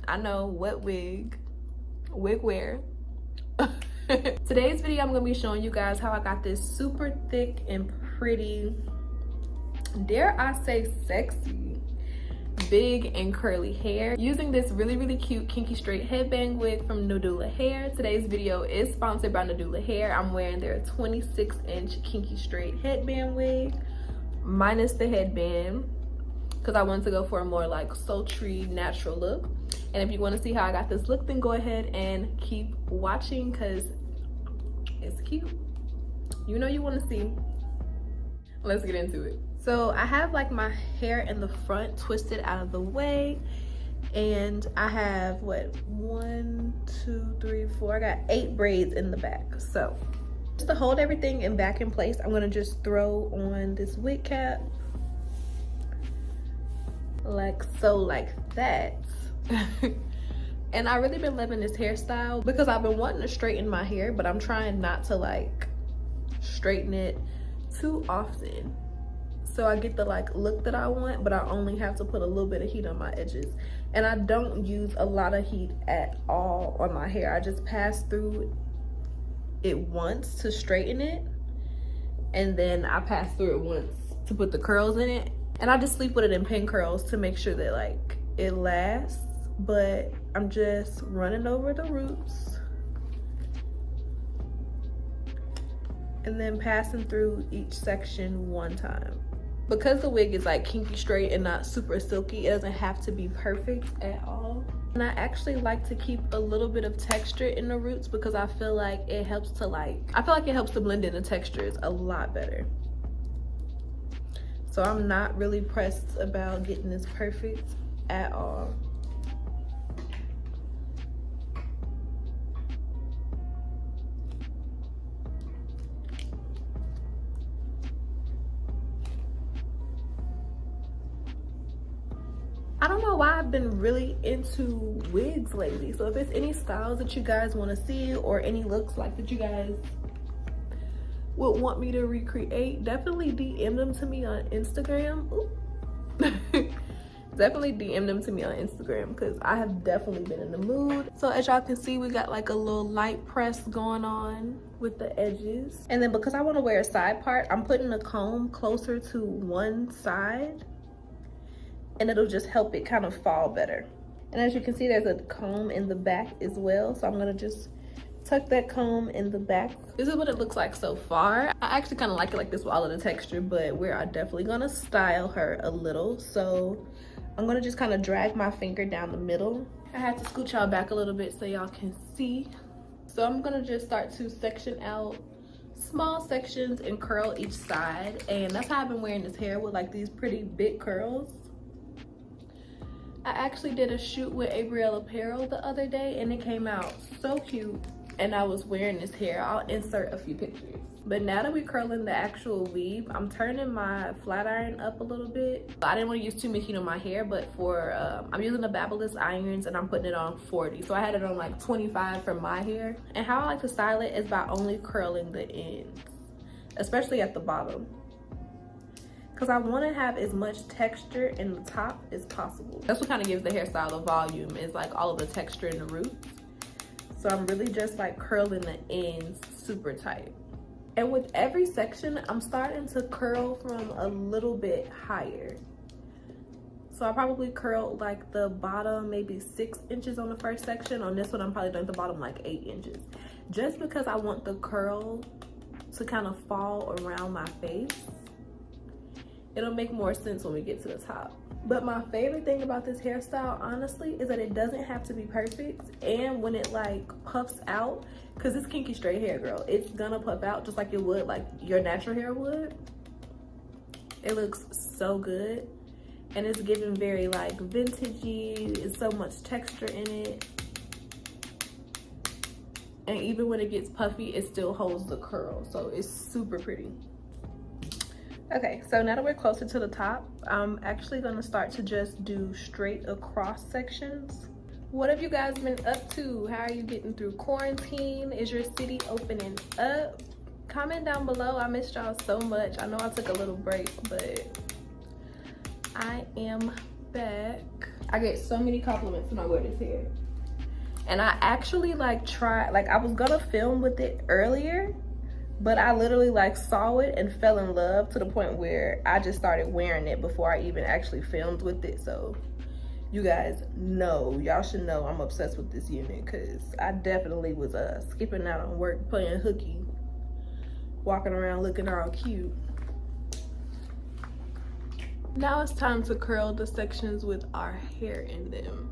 I know, what wig wear. Today's video, I'm gonna be showing you guys how I got this super thick and pretty, dare I say sexy, big and curly hair using this really cute kinky straight headband wig from Nadula Hair. Today's video is sponsored by Nadula Hair. I'm wearing their 26-inch kinky straight headband wig minus the headband because I wanted to go for a more like sultry natural look. And if you want to see how I got this look, then go ahead and keep watching because it's cute. You know you want to see. Let's get into it. So I have like my hair in the front twisted out of the way, and I have what, 1, 2, 3, 4, I got 8 braids in the back. So just to hold everything and back in place, I'm gonna just throw on this wig cap like so, like that. And I really been loving this hairstyle because I've been wanting to straighten my hair, but I'm trying not to like straighten it too often, so I get the like look that I want, but I only have to put a little bit of heat on my edges. And I don't use a lot of heat at all on my hair. I just pass through it once to straighten it, and then I pass through it once to put the curls in it, and I just sleep with it in pin curls to make sure that like it lasts. But I'm just running over the roots and then passing through each section one time. Because the wig is like kinky straight and not super silky, it doesn't have to be perfect at all. And I actually like to keep a little bit of texture in the roots because I feel like it helps to blend in the textures a lot better. So I'm not really pressed about getting this perfect at all. I don't know why I've been really into wigs lately. So if there's any styles that you guys want to see or any looks like that you guys would want me to recreate, definitely DM them to me on Instagram. Definitely DM them to me on Instagram because I have definitely been in the mood. So as y'all can see, we got like a little light press going on with the edges. And then because I want to wear a side part, I'm putting the comb closer to one side, and it'll just help it kind of fall better. And as you can see, there's a comb in the back as well, so I'm gonna just tuck that comb in the back. This is what it looks like so far. I actually kind of like it like this with all of the texture, but we are definitely gonna style her a little. So I'm gonna just kind of drag my finger down the middle. I had to scooch y'all back a little bit so y'all can see. So I'm gonna just start to section out small sections and curl each side. And that's how I've been wearing this hair, with like these pretty big curls. I actually did a shoot with Abrielle Apparel the other day and it came out so cute, and I was wearing this hair. I'll insert a few pictures. But now that we're curling the actual weave, I'm turning my flat iron up a little bit. I didn't want to use too much heat on my hair, but for I'm using the Glueless irons and I'm putting it on 40. So I had it on like 25 for my hair. And how I like to style it is by only curling the ends, especially at the bottom, because I want to have as much texture in the top as possible. That's what kind of gives the hairstyle a volume, is like all of the texture in the roots. So I'm really just like curling the ends super tight. And with every section, I'm starting to curl from a little bit higher. So I probably curled like the bottom maybe 6 inches on the first section. On this one, I'm probably doing the bottom like 8 inches. Just because I want the curl to kind of fall around my face. It'll make more sense when we get to the top. But my favorite thing about this hairstyle, honestly, is that it doesn't have to be perfect. And when it like puffs out, because it's kinky straight hair, girl, it's gonna puff out just like it would, like your natural hair would. It looks so good. And it's giving very like vintagey. It's so much texture in it. And even when it gets puffy, it still holds the curl. So it's super pretty. Okay, so now that we're closer to the top, I'm actually gonna start to just do straight across sections. What have you guys been up to? How are you getting through quarantine? Is your city opening up? Comment down below. I missed y'all so much. I know I took a little break, but I am back. I get so many compliments when I wear this hair. And I actually like tried, like I was gonna film with it earlier, but I literally like saw it and fell in love to the point where I just started wearing it before I even actually filmed with it. So you guys know, y'all should know I'm obsessed with this unit, because I definitely was skipping out on work, playing hooky, walking around looking all cute. Now it's time to curl the sections with our hair in them.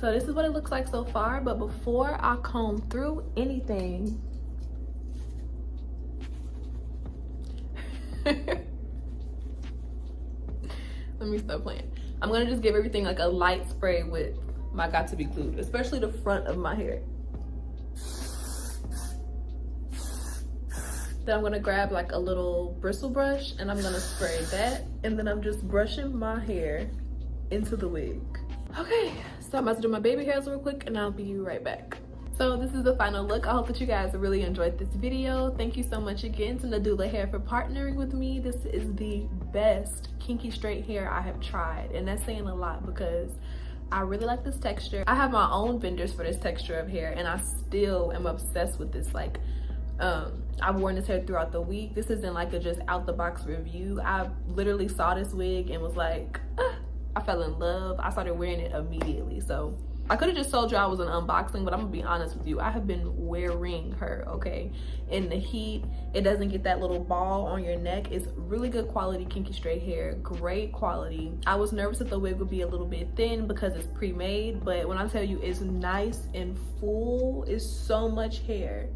So this is what it looks like so far, but before I comb through anything, let me stop playing. I'm gonna just give everything like a light spray with my Got To Be Glued, especially the front of my hair. Then I'm gonna grab like a little bristle brush and I'm gonna spray that, and then I'm just brushing my hair into the wig. Okay, so I'm about to do my baby hairs real quick and I'll be right back. So this is the final look. I hope that you guys really enjoyed this video. Thank you so much again to Nadula Hair for partnering with me. This is the best kinky straight hair I have tried, and that's saying a lot because I really like this texture. I have my own vendors for this texture of hair, and I still am obsessed with this. Like, I've worn this hair throughout the week. This isn't like a just out the box review. I literally saw this wig and was like, I fell in love. I started wearing it immediately. So I could have just told you I was an unboxing, but I'm gonna be honest with you. I have been wearing her, okay? In the heat, it doesn't get that little ball on your neck. It's really good quality kinky straight hair, great quality. I was nervous that the wig would be a little bit thin because it's pre-made, but when I tell you it's nice and full, it's so much hair,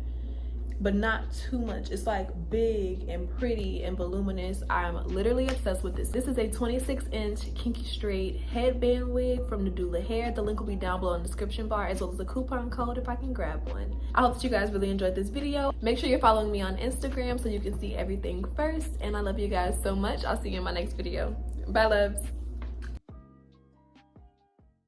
but not too much. It's like big and pretty and voluminous. I'm literally obsessed with this. This is a 26-inch kinky straight headband wig from Nadula Hair. The link will be down below in the description bar, as well as a coupon code if I can grab one. I hope that you guys really enjoyed this video. Make sure you're following me on Instagram so you can see everything first. And I love you guys so much. I'll see you in my next video. Bye, loves.